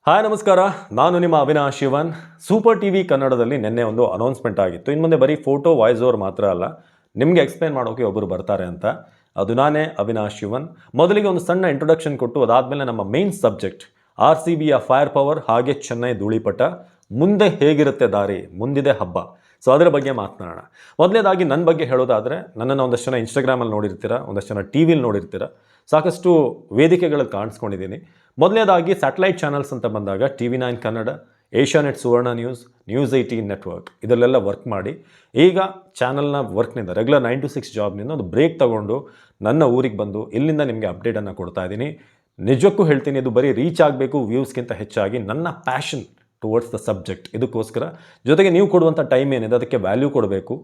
Hi ನಮಸ್ಕಾರ, ನಾನು ನಿಮ್ಮ ಅವಿನಾಶ್ ಶಿವನ್. ಸೂಪರ್ ಟಿವಿ ಕನ್ನಡದಲ್ಲಿ ನಿನ್ನೆ ಒಂದು ಅನೌನ್ಸ್ಮೆಂಟ್ ಆಗಿತ್ತು. ಇನ್ನು ಮುಂದೆ ಬರೀ ಫೋಟೋ ವಾಯ್ಸ್ ಓವರ್ ಮಾತ್ರ ಅಲ್ಲ, ನಿಮಗೆ ಎಕ್ಸ್ಪ್ಲೇನ್ ಮಾಡೋಕೆ ಒಬ್ಬರು ಬರ್ತಾರೆ ಅಂತ. ಅದು ನಾನೇ ಅವಿನಾಶ್ ಶಿವನ್. ಮೊದಲಿಗೆ ಒಂದು ಸಣ್ಣ ಇಂಟ್ರೊಡಕ್ಷನ್ ಕೊಟ್ಟು ಅದಾದಮೇಲೆ ನಮ್ಮ ಮೇನ್ ಸಬ್ಜೆಕ್ಟ್ RCBಯ ಫೈರ್ ಪವರ್ ಹಾಗೆ ಚೆನ್ನೈ ಧೂಳಿಪಟ, ಮುಂದೆ ಹೇಗಿರುತ್ತೆ ದಾರಿ, ಮುಂದಿದೆ ಹಬ್ಬ. ಸೊ ಅದರ ಬಗ್ಗೆ ಮಾತನಾಡೋಣ. ಮೊದಲನೇದಾಗಿ ನನ್ನ ಬಗ್ಗೆ ಹೇಳೋದಾದರೆ, ನನ್ನನ್ನು ಒಂದಷ್ಟು ಜನ ಇನ್ಸ್ಟಾಗ್ರಾಮಲ್ಲಿ ನೋಡಿರ್ತೀರ, ಒಂದಷ್ಟು ಜನ ಟಿ ವಿಲಿ ನೋಡಿರ್ತೀರ, ಸಾಕಷ್ಟು ವೇದಿಕೆಗಳಲ್ಲಿ ಕಾಣಿಸ್ಕೊಂಡಿದ್ದೀನಿ. ಮೊದಲನೇದಾಗಿ ಸ್ಯಾಟಲೈಟ್ ಚಾನಲ್ಸ್ ಅಂತ ಬಂದಾಗ TV9 ಕನ್ನಡ, ಏಷ್ಯಾನೆಟ್ ಸುವರ್ಣ ನ್ಯೂಸ್, News18 ನೆಟ್ವರ್ಕ್ ಇದರಲ್ಲೆಲ್ಲ ವರ್ಕ್ ಮಾಡಿ ಈಗ ಚಾನಲ್ನ ವರ್ಕ್ನಿಂದ ರೆಗ್ಯುಲರ್ 9 to 6 ಜಾಬ್ನಿಂದ ಒಂದು ಬ್ರೇಕ್ ತಗೊಂಡು ನನ್ನ ಊರಿಗೆ ಬಂದು ಇಲ್ಲಿಂದ ನಿಮಗೆ ಅಪ್ಡೇಟನ್ನು ಕೊಡ್ತಾ ಇದ್ದೀನಿ. ನಿಜಕ್ಕೂ ಹೇಳ್ತೀನಿ, ಇದು ಬರೀ ರೀಚ್ ಆಗಬೇಕು ವ್ಯೂಸ್ಗಿಂತ ಹೆಚ್ಚಾಗಿ ನನ್ನ ಪ್ಯಾಷನ್ ಟುವರ್ಡ್ಸ್ ದ ಸಬ್ಜೆಕ್ಟ್. ಇದಕ್ಕೋಸ್ಕರ ಜೊತೆಗೆ ನೀವು ಕೊಡುವಂಥ ಟೈಮ್ ಏನಿದೆ ಅದಕ್ಕೆ ವ್ಯಾಲ್ಯೂ ಕೊಡಬೇಕು.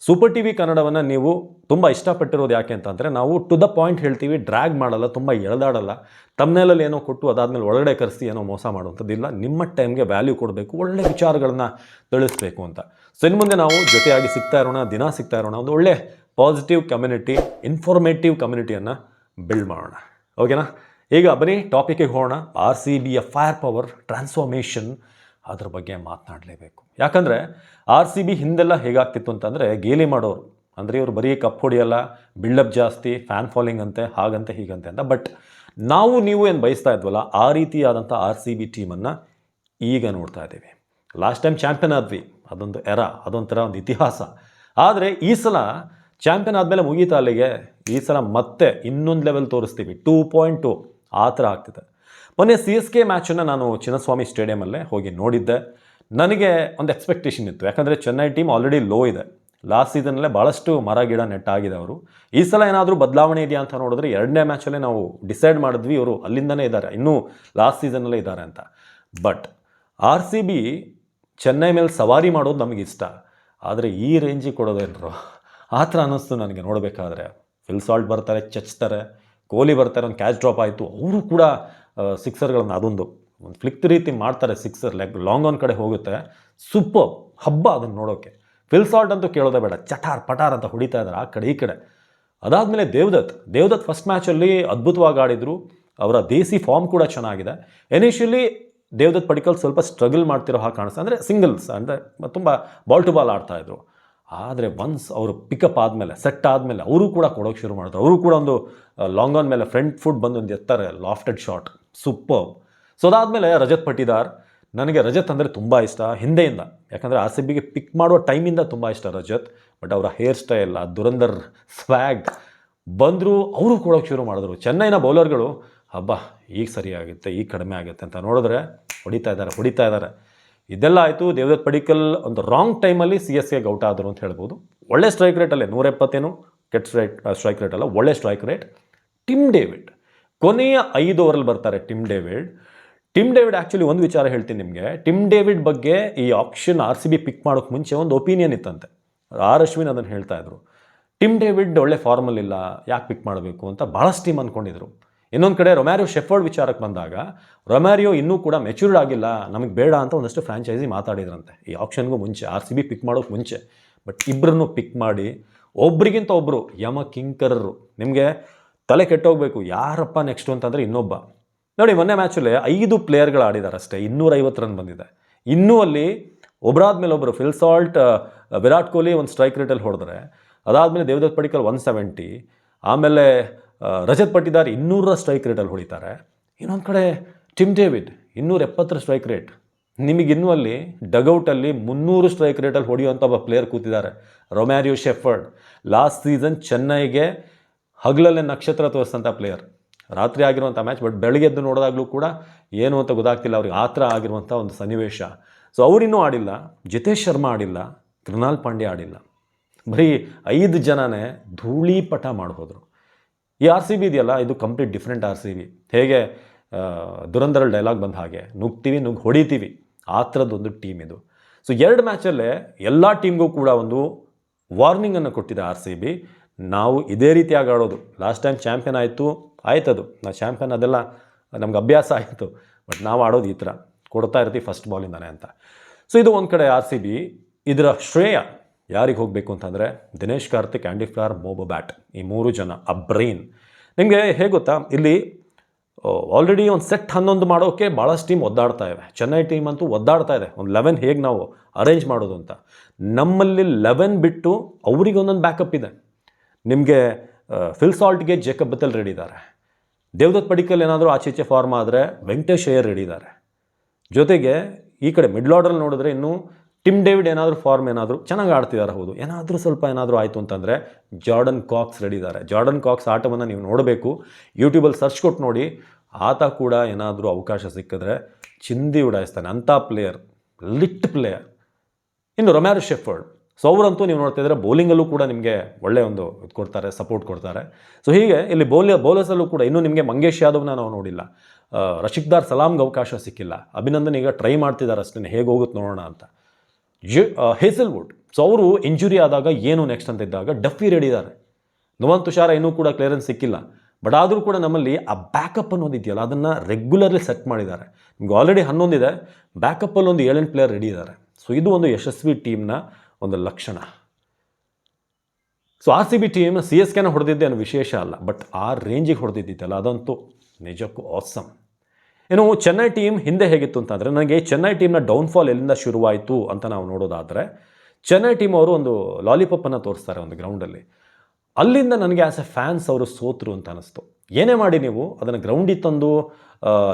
ಸೂಪರ್ ಟಿವಿ ಕನ್ನಡವನ್ನು ನೀವು ತುಂಬ ಇಷ್ಟಪಟ್ಟಿರೋದು ಯಾಕೆ ಅಂತಂದರೆ, ನಾವು ಟು ದ ಪಾಯಿಂಟ್ ಹೇಳ್ತೀವಿ, ಡ್ರ್ಯಾಗ್ ಮಾಡಲ್ಲ, ತುಂಬ ಎಳೆದಾಡಲ್ಲ. ತಮ್ಮನೇಲಲ್ಲಿ ಏನೋ ಕೊಟ್ಟು ಅದಾದಮೇಲೆ ಒಳಗಡೆ ಕರೆಸಿ ಏನೋ ಮೋಸ ಮಾಡುವಂಥದ್ದಿಲ್ಲ. ನಿಮ್ಮ ಟೈಮ್ಗೆ ವ್ಯಾಲ್ಯೂ ಕೊಡಬೇಕು, ಒಳ್ಳೆ ವಿಚಾರಗಳನ್ನ ತಿಳಿಸ್ಬೇಕು ಅಂತ. ಸೊ ಇನ್ನು ಮುಂದೆ ನಾವು ಜೊತೆಯಾಗಿ ಸಿಗ್ತಾ ಇರೋಣ, ದಿನ ಸಿಗ್ತಾ ಇರೋಣ, ಒಂದು ಒಳ್ಳೆ ಪಾಸಿಟಿವ್ ಕಮ್ಯುನಿಟಿ, ಇನ್ಫಾರ್ಮೇಟಿವ್ ಕಮ್ಯುನಿಟಿಯನ್ನು ಬಿಲ್ಡ್ ಮಾಡೋಣ. ಓಕೆನಾ? ಈಗ ಬನ್ನಿ ಟಾಪಿಕ್ಗೆ ಹೋಗೋಣ. RCBಯ ಫೈರ್ ಪವರ್ ಟ್ರಾನ್ಸ್ಫಾರ್ಮೇಷನ್, ಅದ್ರ ಬಗ್ಗೆ ಮಾತನಾಡಲೇಬೇಕು. ಯಾಕಂದರೆ RCB ಹಿಂದೆಲ್ಲ ಹೇಗಾಗ್ತಿತ್ತು ಅಂತಂದರೆ, ಗೇಲಿ ಮಾಡೋರು ಅಂದರೆ ಇವರು ಬರೀ ಕಪ್ ಹೊಡಿಯಲ್ಲ, ಬಿಲ್ಡಪ್ ಜಾಸ್ತಿ, ಫ್ಯಾನ್ ಫಾಲೋಯಿಂಗ್ ಅಂತೆ, ಹಾಗಂತೆ ಹೀಗಂತೆ ಅಂತ. ಬಟ್ ನೀವು ಏನು ಬಯಸ್ತಾ ಇದ್ವಲ್ಲ, ಆ ರೀತಿಯಾದಂಥ RCB ಟೀಮನ್ನು ಈಗ ನೋಡ್ತಾ ಇದ್ದೀವಿ. ಲಾಸ್ಟ್ ಟೈಮ್ ಚಾಂಪಿಯನ್ ಆದ್ವಿ, ಅದೊಂದು ಅದೊಂಥರ ಒಂದು ಇತಿಹಾಸ. ಆದರೆ ಈ ಸಲ ಚಾಂಪಿಯನ್ ಆದಮೇಲೆ ಮುಗೀತಾ ಅಲ್ಲಿಗೆ. ಈ ಸಲ ಮತ್ತೆ ಇನ್ನೊಂದು ಲೆವೆಲ್ ತೋರಿಸ್ತೀವಿ, 2.2 ಆ ಥರ ಆಗ್ತಿದೆ. ಮೊನ್ನೆ CSK ಮ್ಯಾಚನ್ನು ನಾನು ಚಿನ್ನಸ್ವಾಮಿ ಸ್ಟೇಡಿಯಮಲ್ಲೇ ಹೋಗಿ ನೋಡಿದ್ದೆ. ನನಗೆ ಒಂದು ಎಕ್ಸ್ಪೆಕ್ಟೇಷನ್ ಇತ್ತು, ಯಾಕಂದರೆ ಚೆನ್ನೈ ಟೀಮ್ ಆಲ್ರೆಡಿ ಲೋ ಇದೆ. ಲಾಸ್ಟ್ ಸೀಸನಲ್ಲೇ ಭಾಳಷ್ಟು ಮರ ಗಿಡ ನೆಟ್ಟಾಗಿದೆ ಅವರು. ಈ ಸಲ ಏನಾದರೂ ಬದಲಾವಣೆ ಇದೆಯಾ ಅಂತ ನೋಡಿದ್ರೆ, ಎರಡನೇ ಮ್ಯಾಚಲ್ಲೇ ನಾವು ಡಿಸೈಡ್ ಮಾಡಿದ್ವಿ ಇವರು ಅಲ್ಲಿಂದನೇ ಇದ್ದಾರೆ, ಇನ್ನೂ ಲಾಸ್ಟ್ ಸೀಸನಲ್ಲೇ ಇದ್ದಾರೆ ಅಂತ. ಬಟ್ RCB ಚೆನ್ನೈ ಮೇಲೆ ಸವಾರಿ ಮಾಡೋದು ನಮಗೆ ಇಷ್ಟ, ಆದರೆ ಈ ರೇಂಜಿಗೆ ಕೊಡೋದೇನರು ಆ ಥರ ಅನ್ನಿಸ್ತು ನನಗೆ ನೋಡಬೇಕಾದ್ರೆ. ಫಿಲ್ ಸಾಲ್ಟ್ ಬರ್ತಾರೆ, ಚಚ್ತಾರೆ, ಕೊಹ್ಲಿ ಬರ್ತಾರೆ, ಒಂದು ಕ್ಯಾಚ್ ಡ್ರಾಪ್ ಆಯಿತು, ಅವರು ಕೂಡ ಸಿಕ್ಸರ್ಗಳನ್ನು ಒಂದು ಫ್ಲಿಕ್ ರೀತಿ ಮಾಡ್ತಾರೆ. ಸಿಕ್ಸರ್ ಲಾಂಗ್ ಆನ್ ಕಡೆ ಹೋಗುತ್ತೆ, ಸೂಪರ್ ಹಬ್ಬ ಅದನ್ನು ನೋಡೋಕ್ಕೆ. ಫಿಲ್ ಸಾಲ್ಟ್ ಅಂತೂ ಕೇಳೋದೇ ಬೇಡ, ಚಟಾರ್ ಪಟಾರ್ ಅಂತ ಹೊಡಿತಾ ಇದ್ದಾರೆ ಆ ಕಡೆ ಈ ಕಡೆ. ಅದಾದಮೇಲೆ ದೇವದತ್ ಫಸ್ಟ್ ಮ್ಯಾಚಲ್ಲಿ ಅದ್ಭುತವಾಗಿ ಆಡಿದರು. ಅವರ ದೇಸಿ ಫಾರ್ಮ್ ಕೂಡ ಚೆನ್ನಾಗಿದೆ. ಇನಿಷಿಯಲಿ ದೇವದತ್ ಪಡಿಕಲ್ ಸ್ವಲ್ಪ ಸ್ಟ್ರಗಲ್ ಮಾಡ್ತಿರೋ ಹಾಗೆ ಕಾಣಿಸ್ತಾ, ಅಂದರೆ ಸಿಂಗಲ್ಸ್ ಅಂದರೆ ತುಂಬ ಬಾಲ್ ಟು ಬಾಲ್ ಆಡ್ತಾಯಿದ್ರು. ಆದರೆ ಒನ್ಸ್ ಅವರು ಪಿಕಪ್ ಆದಮೇಲೆ, ಸೆಟ್ ಆದಮೇಲೆ ಅವರು ಕೂಡ ಕೊಡೋಕ್ಕೆ ಶುರು ಮಾಡಿದ್ರು. ಅವರು ಕೂಡ ಒಂದು ಲಾಂಗ್ ಆನ್ ಮೇಲೆ ಫ್ರಂಟ್ ಫುಟ್ ಬಂದು ಒಂದು ಎತ್ತಾರೆ, ಲಾಫ್ಟೆಡ್ ಶಾಟ್, ಸೂಪರ್. ಸೊ ಅದಾದಮೇಲೆ ರಜತ್ ಪಟಿದಾರ್. ನನಗೆ ರಜತ್ ಅಂದರೆ ತುಂಬ ಇಷ್ಟ ಹಿಂದೆಯಿಂದ, ಯಾಕಂದರೆ RCBಗೆ ಪಿಕ್ ಮಾಡುವ ಟೈಮಿಂದ ತುಂಬ ಇಷ್ಟ ರಜತ್. ಬಟ್ ಅವರ ಹೇರ್ ಸ್ಟೈಲ್, ಆ ದುರಂದರ್ ಸ್ವ್ಯಾಗ್ ಬಂದರು, ಅವರು ಕೊಡೋಕ್ಕೆ ಶುರು ಮಾಡಿದ್ರು. ಚೆನ್ನೈನ ಬೌಲರ್ಗಳು ಹಬ್ಬ ಈಗ ಸರಿಯಾಗುತ್ತೆ, ಈಗ ಕಡಿಮೆ ಆಗುತ್ತೆ ಅಂತ ನೋಡಿದ್ರೆ ಹೊಡಿತಾ ಇದ್ದಾರೆ. ಇದೆಲ್ಲ ಆಯಿತು. ದೇವದತ್ ಪಡಿಕಲ್ ಒಂದು ರಾಂಗ್ ಟೈಮಲ್ಲಿ CSKಗೆ ಔಟ್ ಆದರು ಅಂತ ಹೇಳ್ಬೋದು. ಒಳ್ಳೆ ಸ್ಟ್ರೈಕ್ ರೇಟಲ್ಲೇ 170, ಕೆಟ್ಟ ಸ್ಟ್ರೈಕ್ ರೇಟ್ ಅಲ್ಲ, ಒಳ್ಳೆ ಸ್ಟ್ರೈಕ್ ರೇಟ್. ಟಿಮ್ ಡೇವಿಡ್ ಕೊನೆಯ 5 ಓವರಲ್ಲಿ ಬರ್ತಾರೆ. ಟಿಮ್ ಡೇವಿಡ್ ಆ್ಯಕ್ಚುಲಿ ಒಂದು ವಿಚಾರ ಹೇಳ್ತೀನಿ ನಿಮಗೆ. ಟಿಮ್ ಡೇವಿಡ್ ಬಗ್ಗೆ ಈ ಆಪ್ಷನ್ RCB ಪಿಕ್ ಮಾಡೋಕ್ಕೆ ಮುಂಚೆ ಒಂದು ಒಪಿನಿಯನ್ ಇತ್ತಂತೆ. ಅಶ್ವಿನ್ ಅದನ್ನು ಹೇಳ್ತಾ ಇದ್ರು, ಟಿಮ್ ಡೇವಿಡ್ ಒಳ್ಳೆ ಫಾರ್ಮಲ್ಲಿಲ್ಲ, ಯಾಕೆ ಪಿಕ್ ಮಾಡಬೇಕು ಅಂತ ಭಾಳಷ್ಟು ಟೀಮ್ ಅಂದ್ಕೊಂಡಿದ್ರು. ಇನ್ನೊಂದು ಕಡೆ ರೊಮ್ಯಾರಿಯೋ ಶೆಫರ್ಡ್ ವಿಚಾರಕ್ಕೆ ಬಂದಾಗ, ರೊಮ್ಯಾರಿಯೋ ಇನ್ನೂ ಕೂಡ ಮೆಚ್ಯೂರ್ಡ್ ಆಗಿಲ್ಲ, ನಮಗೆ ಬೇಡ ಅಂತ ಒಂದಷ್ಟು ಫ್ರಾಂಚೈಸಿ ಮಾತಾಡಿದ್ರಂತೆ ಈ ಆಪ್ಷನ್ಗೂ ಮುಂಚೆ, RCB ಪಿಕ್ ಮಾಡೋಕ್ಕೆ ಮುಂಚೆ. ಬಟ್ ಇಬ್ಬರನ್ನು ಪಿಕ್ ಮಾಡಿ ಒಬ್ರಿಗಿಂತ ಒಬ್ಬರು ಯಮ ಕಿಂಕರರು. ನಿಮಗೆ ತಲೆ ಕೆಟ್ಟೋಗ್ಬೇಕು, ಯಾರಪ್ಪ ನೆಕ್ಸ್ಟು ಅಂತಂದರೆ ಇನ್ನೊಬ್ಬ. ನೋಡಿ, ಮೊನ್ನೆ ಮ್ಯಾಚಲ್ಲಿ 5 ಪ್ಲೇಯರ್ಗಳು ಆಡಿದ್ದಾರೆ ಅಷ್ಟೇ, 250 ರನ್ ಬಂದಿದೆ. ಇನ್ನೂ ಅಲ್ಲಿ ಒಬ್ಬರಾದ್ಮೇಲೆ ಒಬ್ಬರು, ಫಿಲ್ ಸಾಲ್ಟ್, ವಿರಾಟ್ ಕೊಹ್ಲಿ ಒಂದು ಸ್ಟ್ರೈಕ್ ರೇಟಲ್ಲಿ ಹೊಡೆದ್ರೆ, ಅದಾದಮೇಲೆ ದೇವದತ್ ಪಡಿಕಲ್ 170, ಆಮೇಲೆ ರಜತ್ ಪಟಿದಾರ್ 200 ಸ್ಟ್ರೈಕ್ ರೇಟಲ್ಲಿ ಹೊಡಿತಾರೆ. ಇನ್ನೊಂದು ಕಡೆ ಟಿಮ್ ಡೇವಿಡ್ 270 ಸ್ಟ್ರೈಕ್ ರೇಟ್. ನಿಮಗಿನ್ನೂ ಅಲ್ಲಿ ಡಗೌಟಲ್ಲಿ 300 ಸ್ಟ್ರೈಕ್ ರೇಟಲ್ಲಿ ಹೊಡೆಯುವಂಥ ಒಬ್ಬ ಪ್ಲೇಯರ್ ಕೂತಿದ್ದಾರೆ, ರೊಮ್ಯಾರಿಯೋ ಶೆಫರ್ಡ್. ಲಾಸ್ಟ್ ಸೀಸನ್ ಚೆನ್ನೈಗೆ ಹಗಲಲ್ಲೇ ನಕ್ಷತ್ರ ತೋರಿಸಂಥ ಪ್ಲೇಯರ್. ರಾತ್ರಿ ಆಗಿರುವಂಥ ಮ್ಯಾಚ್, ಬಟ್ ಬೆಳಗ್ಗೆ ಎದ್ದು ನೋಡಿದಾಗಲೂ ಕೂಡ ಏನು ಅಂತ ಗೊತ್ತಾಗ್ತಿಲ್ಲ ಅವ್ರಿಗೆ, ಆ ಥರ ಆಗಿರುವಂಥ ಒಂದು ಸನ್ನಿವೇಶ. ಸೊ ಅವರಿನ್ನೂ ಆಡಿಲ್ಲ, ಜಿತೇಶ್ ಶರ್ಮಾ ಆಡಿಲ್ಲ, ಕೃನಾಲ್ ಪಾಂಡ್ಯ ಆಡಿಲ್ಲ. ಬರೀ 5 ಜನನೇ ಧೂಳಿಪಟ ಮಾಡಿದ್ರು. ಈ RCB ಇದೆಯಲ್ಲ, ಇದು ಕಂಪ್ಲೀಟ್ ಡಿಫ್ರೆಂಟ್ RCB. ಹೇಗೆ ದುರಂದರಲ್ಲಿ ಡೈಲಾಗ್ ಬಂದ ಹಾಗೆ, ನುಗ್ತೀವಿ ಹೊಡಿತೀವಿ, ಆ ಥರದ್ದೊಂದು ಟೀಮ್ ಇದು. ಸೊ 2 ಮ್ಯಾಚಲ್ಲೇ ಎಲ್ಲ ಟೀಮ್ಗೂ ಕೂಡ ಒಂದು ವಾರ್ನಿಂಗನ್ನು ಕೊಟ್ಟಿದೆ RCB. ನಾವು ಇದೇ ರೀತಿಯಾಗಿ ಆಡೋದು. ಲಾಸ್ಟ್ ಟೈಮ್ ಚಾಂಪಿಯನ್ ಆಯ್ತದು, ನಾವು ಚಾಂಪಿಯನ್, ಅದೆಲ್ಲ ನಮ್ಗೆ ಅಭ್ಯಾಸ ಆಯಿತು. ಬಟ್ ನಾವು ಆಡೋದು ಈ ಥರ ಕೊಡ್ತಾ ಇರ್ತೀವಿ ಫಸ್ಟ್ ಬಾಲಿಂದಾನೆ ಅಂತ. ಸೊ ಇದು ಒಂದು ಕಡೆ RCB. ಇದರ ಶ್ರೇಯ ಯಾರಿಗೆ ಹೋಗಬೇಕು ಅಂತಂದರೆ, ದಿನೇಶ್ ಕಾರ್ತಿಕ್, ಆ್ಯಂಡಿ ಫ್ಲವರ್, ಮೊಬೋ ಬ್ಯಾಟ್, ಈ 3 ಜನ, ಆ ಬ್ರೈನ್. ನಿಮಗೆ ಹೇಗೆ ಗೊತ್ತಾ, ಇಲ್ಲಿ ಆಲ್ರೆಡಿ ಒಂದು ಸೆಟ್ 11 ಮಾಡೋಕ್ಕೆ ಭಾಳಷ್ಟು ಟೀಮ್ ಒದ್ದಾಡ್ತಾ ಇವೆ. ಚೆನ್ನೈ ಟೀಮ್ ಅಂತೂ ಒದ್ದಾಡ್ತಾ ಇದೆ, ಒಂದು 11 ಹೇಗೆ ನಾವು ಅರೇಂಜ್ ಮಾಡೋದು ಅಂತ. ನಮ್ಮಲ್ಲಿ 11 ಬಿಟ್ಟು ಅವರಿಗೆ ಒಂದೊಂದು ಬ್ಯಾಕಪ್ ಇದೆ. ನಿಮಗೆ ಫಿಲ್ ಸಾಲ್ಟ್ಗೆ ಜೇಕಬ್ ಬಥೆಲ್ ರೆಡಿ ಇದ್ದಾರೆ. ದೇವದತ್ ಪಡಿಕ್ಕಲ್ ಏನಾದರೂ ಆಚೆ ಈಚೆ ಫಾರ್ಮ್ ಆದರೆ ವೆಂಕಟೇಶ್ ಅಯ್ಯರ್ ರೆಡಿ ಇದ್ದಾರೆ. ಜೊತೆಗೆ ಈ ಕಡೆ ಮಿಡ್ಲ್ ಆರ್ಡ್ರಲ್ಲಿ ನೋಡಿದ್ರೆ ಇನ್ನೂ ಟಿಮ್ ಡೇವಿಡ್ ಏನಾದರೂ ಫಾರ್ಮ್ ಏನಾದರೂ ಚೆನ್ನಾಗಿ ಆಡ್ತಿದ್ದಾರೆ. ಹೌದು, ಏನಾದರೂ ಸ್ವಲ್ಪ ಏನಾದರೂ ಆಯಿತು ಅಂತಂದರೆ ಜಾರ್ಡನ್ ಕಾಕ್ಸ್ ರೆಡಿ ಇದ್ದಾರೆ. ಜಾರ್ಡನ್ ಕಾಕ್ಸ್ ಆಟವನ್ನು ನೀವು ನೋಡಬೇಕು, ಯೂಟ್ಯೂಬಲ್ಲಿ ಸರ್ಚ್ ಕೊಟ್ಟು ನೋಡಿ. ಆತ ಕೂಡ ಏನಾದರೂ ಅವಕಾಶ ಸಿಕ್ಕಿದ್ರೆ ಚಿಂದಿ ಉಡಾಯಿಸ್ತಾನೆ, ಅಂಥ ಪ್ಲೇಯರ್, ಲಿಟ್ ಪ್ಲೇಯರ್. ಇನ್ನು ರೊಮ್ಯಾರೋ ಶೆಫರ್ಡ್, ಸೊ ಅವರಂತೂ ನೀವು ನೋಡ್ತಾ ಇದ್ದರೆ ಬೌಲಿಂಗಲ್ಲೂ ಕೂಡ ನಿಮಗೆ ಒಳ್ಳೆಯ ಒಂದು ಇದು ಕೊಡ್ತಾರೆ, ಸಪೋರ್ಟ್ ಕೊಡ್ತಾರೆ. ಸೊ ಹೀಗೆ ಇಲ್ಲಿ ಬೌಲರ್ಸಲ್ಲೂ ಕೂಡ ಇನ್ನೂ ನಿಮಗೆ ಮಂಗೇಶ್ ಯಾದವ್ನ ನಾವು ನೋಡಿಲ್ಲ, ರಶೀಕ್ದಾರ್ ಸಲಾಮ್ಗೆ ಅವಕಾಶ ಸಿಕ್ಕಿಲ್ಲ. ಅಭಿನಂದನ್ ಈಗ ಟ್ರೈ ಮಾಡ್ತಿದ್ದಾರೆ ಅಷ್ಟೇ, ಹೇಗೆ ಹೋಗುತ್ತೆ ನೋಡೋಣ ಅಂತ. ಹೇಸಲ್ವುಡ್, ಸೊ ಅವರು ಇಂಜುರಿ ಆದಾಗ ಏನು ನೆಕ್ಸ್ಟ್ ಅಂತ ಇದ್ದಾಗ ಡಫಿ ರೆಡಿ ಇದ್ದಾರೆ. ನುವಾನ್ ತುಷಾರ ಇನ್ನೂ ಕೂಡ ಕ್ಲಿಯರೆನ್ಸ್ ಸಿಕ್ಕಿಲ್ಲ. ಬಟ್ ಆದರೂ ಕೂಡ ನಮ್ಮಲ್ಲಿ ಆ ಬ್ಯಾಕಪ್ ಅನ್ನೋದು ಇದೆಯಲ್ಲ, ಅದನ್ನು ರೆಗ್ಯುಲರ್ಲಿ ಸೆಟ್ ಮಾಡಿದ್ದಾರೆ. ನಿಮ್ಗೆ ಆಲ್ರೆಡಿ 11 ಇದೆ, ಬ್ಯಾಕಪ್ಪಲ್ಲಿ ಒಂದು 7-8 ಪ್ಲೇಯರ್ ರೆಡಿ ಇದ್ದಾರೆ. ಸೊ ಇದು ಒಂದು ಯಶಸ್ವಿ ಟೀಮ್ನ ಒಂದು ಲಕ್ಷಣ. ಸೊ RCB ಟೀಮ್ CSKನ ಹೊಡೆದಿದ್ದೆ ಅನ್ನೋ ವಿಶೇಷ ಅಲ್ಲ, ಬಟ್ ಆ ರೇಂಜಿಗೆ ಹೊಡೆದಿದ್ದಲ್ಲ ಅದಂತೂ ನಿಜಕ್ಕೂ ಆಸಮ್. ಇನ್ನು ಚೆನ್ನೈ ಟೀಮ್ ಹಿಂದೆ ಹೇಗಿತ್ತು ಅಂತಂದರೆ, ನನಗೆ ಚೆನ್ನೈ ಟೀಮ್ನ ಡೌನ್ಫಾಲ್ ಎಲ್ಲಿಂದ ಶುರುವಾಯಿತು ಅಂತ ನಾವು ನೋಡೋದಾದರೆ, ಚೆನ್ನೈ ಟೀಮ್ ಅವರು ಒಂದು ಲಾಲಿಪಾಪನ್ನು ತೋರಿಸ್ತಾರೆ ಒಂದು ಗ್ರೌಂಡಲ್ಲಿ. ಅಲ್ಲಿಂದ ನನಗೆ ಆ್ಯಸ್ ಎ ಫ್ಯಾನ್ಸ್ ಅವರು ಸೋತರು ಅಂತ ಅನ್ನಿಸ್ತು. ಏನೇ ಮಾಡಿ ನೀವು ಅದನ್ನು ಗ್ರೌಂಡಿಗೆ ತಂದು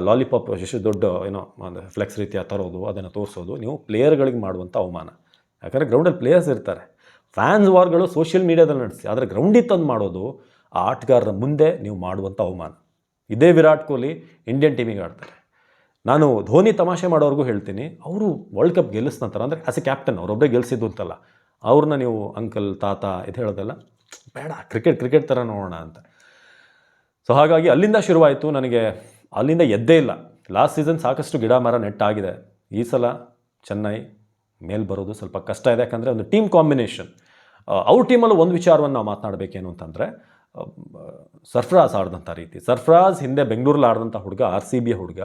ಲಾಲಿಪಾಪ್ ಎಷ್ಟು ದೊಡ್ಡ ಏನೋ ಒಂದು ಫ್ಲೆಕ್ಸ್ ರೀತಿಯ ತರೋದು, ಅದನ್ನು ತೋರಿಸೋದು ನೀವು ಪ್ಲೇಯರ್ಗಳಿಗೆ ಮಾಡುವಂಥ ಅವಮಾನ. ಯಾಕಂದರೆ ಗ್ರೌಂಡಲ್ಲಿ ಪ್ಲೇಯರ್ಸ್ ಇರ್ತಾರೆ. ಫ್ಯಾನ್ಸ್ ವಾರ್ಗಳು ಸೋಷಿಯಲ್ ಮೀಡಿಯಾದಲ್ಲಿ ನಡೆಸಿ, ಆದರೆ ಗ್ರೌಂಡಿಗೆ ತಂದು ಮಾಡೋದು ಆ ಆಟಗಾರರ ಮುಂದೆ ನೀವು ಮಾಡುವಂಥ ಅವಮಾನ. ಇದೇ ವಿರಾಟ್ ಕೊಹ್ಲಿ ಇಂಡಿಯನ್ ಟೀಮಿಗೆ ಆಡ್ತಾರೆ. ನಾನು ಧೋನಿ ತಮಾಷೆ ಮಾಡೋರಿಗೂ ಹೇಳ್ತೀನಿ, ಅವರು ವರ್ಲ್ಡ್ ಕಪ್ ಗೆಲ್ಲಿಸಿದ ನಂತರ, ಅಂದರೆ ಆ್ಯಸ್ ಎ ಕ್ಯಾಪ್ಟನ್ ಅವರೊಬ್ಬರೇ ಗೆಲ್ಲಿಸಿದ್ದು ಅಂತಲ್ಲ, ಅವ್ರನ್ನ ನೀವು ಅಂಕಲ್ ತಾತ ಇದು ಹೇಳೋದಲ್ಲ ಬೇಡ, ಕ್ರಿಕೆಟ್ ಥರ ನೋಡೋಣ ಅಂತ. ಸೊ ಹಾಗಾಗಿ ಅಲ್ಲಿಂದ ಶುರುವಾಯಿತು. ನನಗೆ ಅಲ್ಲಿಂದ ಎದ್ದೇ ಇಲ್ಲ. ಲಾಸ್ಟ್ ಸೀಸನ್ ಸಾಕಷ್ಟು ಗಿಡ ಮರ ನೆಟ್ಟಾಗಿದೆ. ಈ ಸಲ ಚೆನ್ನೈ ಮೇಲೆ ಬರೋದು ಸ್ವಲ್ಪ ಕಷ್ಟ ಇದೆ. ಯಾಕಂದರೆ ಒಂದು ಟೀಮ್ ಕಾಂಬಿನೇಷನ್, ಅವ್ರ ಟೀಮಲ್ಲೂ ಒಂದು ವಿಚಾರವನ್ನು ನಾವು ಮಾತನಾಡಬೇಕೇನು ಅಂತಂದರೆ, ಸರ್ಫರಾಜ್ ಆಡಿದಂಥ ರೀತಿ. ಸರ್ಫರಾಜ್ ಹಿಂದೆ ಬೆಂಗಳೂರಲ್ಲಿ ಆಡಿದಂಥ ಹುಡುಗ, RCB ಹುಡುಗ.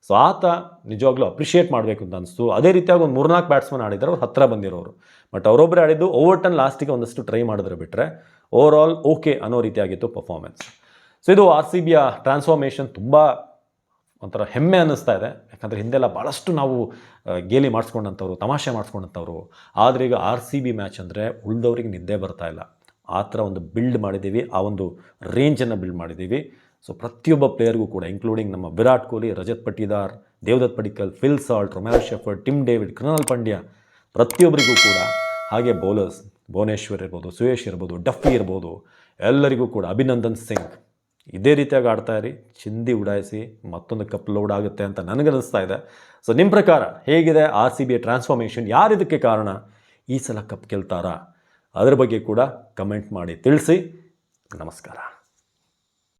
ಸೊ ಆತ ನಿಜವಾಗ್ಲೂ ಅಪ್ರಿಷಿಯೇಟ್ ಮಾಡಬೇಕು ಅಂತ ಅನಿಸ್ತು. ಅದೇ ರೀತಿಯಾಗಿ ಒಂದು 3-4 ಬ್ಯಾಟ್ಸ್ಮನ್ ಆಡಿದ್ದಾರೆ, ಅವ್ರು ಹತ್ತಿರ ಬಂದಿರೋರು. ಬಟ್ ಅವರೊಬ್ಬರೇ ಆಡಿದ್ದು ಓವರ್ಟನ್ ಲಾಸ್ಟಿಗೆ ಒಂದಷ್ಟು ಟ್ರೈ ಮಾಡಿದ್ರೆ ಬಿಟ್ಟರೆ ಓವರ್ ಆಲ್ ಓಕೆ ಅನ್ನೋ ರೀತಿಯಾಗಿತ್ತು ಪರ್ಫಾರ್ಮೆನ್ಸ್. ಸೊ ಇದು RCBಯ ಟ್ರಾನ್ಸ್ಫಾರ್ಮೇಷನ್ ತುಂಬ ಒಂಥರ ಹೆಮ್ಮೆ ಅನ್ನಿಸ್ತಾ ಇದೆ. ಯಾಕಂದರೆ ಹಿಂದೆಲ್ಲ ಭಾಳಷ್ಟು ನಾವು ಗೇಲಿ ಮಾಡಿಸ್ಕೊಂಡಂಥವ್ರು, ತಮಾಷೆ ಮಾಡಿಸ್ಕೊಂಡಂಥವ್ರು. ಆದರೆ ಈಗ RCB ಮ್ಯಾಚ್ ಅಂದರೆ ಉಳಿದವ್ರಿಗೆ ನಿದ್ದೆ ಬರ್ತಾ ಇಲ್ಲ. ಆ ಥರ ಒಂದು ಬಿಲ್ಡ್ ಮಾಡಿದ್ದೀವಿ, ಆ ಒಂದು ರೇಂಜನ್ನು ಬಿಲ್ಡ್ ಮಾಡಿದ್ದೀವಿ. ಸೊ ಪ್ರತಿಯೊಬ್ಬ ಪ್ಲೇಯರ್ಗೂ ಕೂಡ, ಇನ್ಕ್ಲೂಡಿಂಗ್ ನಮ್ಮ Virat Kohli, Rajat Patidar, Devdutt Padikkal, Phil Salt, Romario Shepherd, Tim David, Krunal Pandya, ಪ್ರತಿಯೊಬ್ಬರಿಗೂ ಕೂಡ, ಹಾಗೆ ಬೌಲರ್ಸ್ ಭುವನೇಶ್ವರ್ ಇರ್ಬೋದು, ಸುಯೇಶ್ ಇರ್ಬೋದು, ಡಫಿ ಇರ್ಬೋದು, ಎಲ್ಲರಿಗೂ ಕೂಡ ಅಭಿನಂದನ್ ಸಿಂಗ್. ಇದೇ ರೀತಿಯಾಗಿ ಆಡ್ತಾ ಇರಿ, ಚಿಂದಿ ಉಡಾಯಿಸಿ, ಮತ್ತೊಂದು ಕಪ್ ಲೋಡ್ ಆಗುತ್ತೆ ಅಂತ ನನಗನ್ನಿಸ್ತಾ ಇದೆ. ಸೊ ನಿಮ್ಮ ಪ್ರಕಾರ ಹೇಗಿದೆ RCBಯ ಟ್ರಾನ್ಸ್ಫಾರ್ಮೇಷನ್? ಯಾರಿದಕ್ಕೆ ಕಾರಣ? ಈ ಸಲ ಕಪ್ ಗೆಲ್ತಾರಾ? ಅದರ ಬಗ್ಗೆ ಕೂಡ ಕಮೆಂಟ್ ಮಾಡಿ ತಿಳಿಸಿ. ನಮಸ್ಕಾರ.